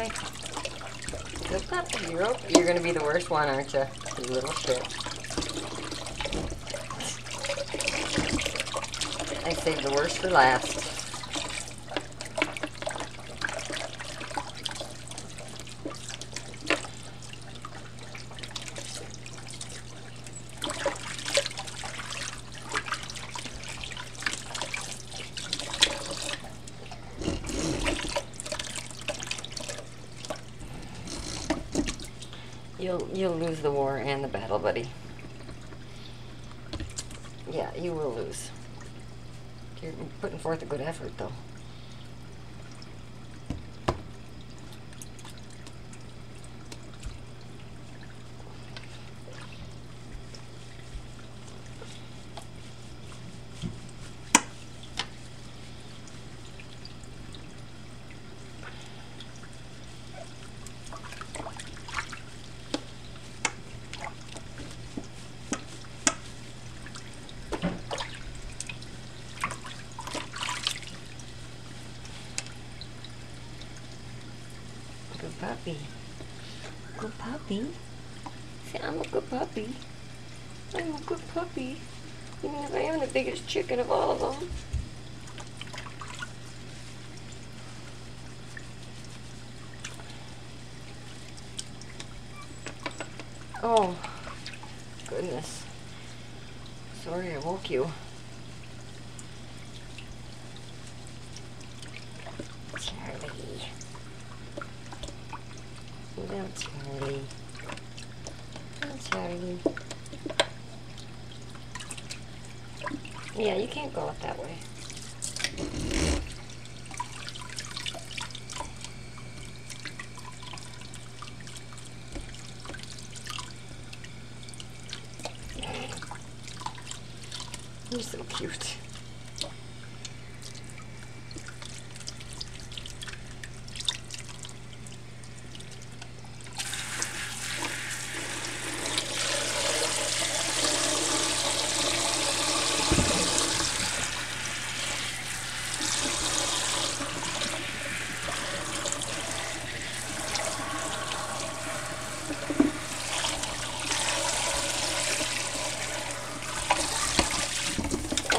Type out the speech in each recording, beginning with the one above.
boy. Good puppy. You're gonna be the worst one, aren't you? You little shit. I saved the worst for last. You'll lose the war and the battle, buddy. Yeah, you will lose. You're putting forth a good effort, though. Good puppy. Good puppy. Say, I'm a good puppy. I'm a good puppy. Even if I am the biggest chicken of all of them. Oh, goodness. Sorry I woke you. Charlie. Little Charlie. Little Charlie. Yeah, you can't go up that way. You're so cute.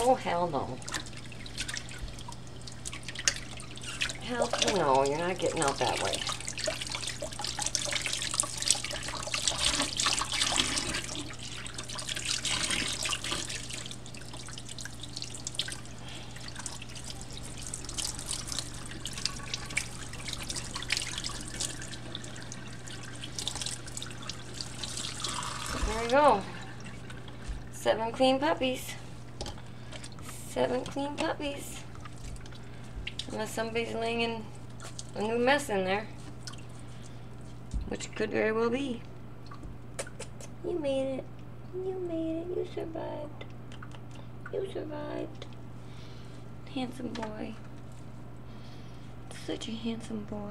Oh, hell no. Hell no, you're not getting out that way. There you go. 7 clean puppies. 7 clean puppies. Unless somebody's laying a new mess in there. Which could very well be. You made it. You made it. You survived. You survived. Handsome boy. Such a handsome boy.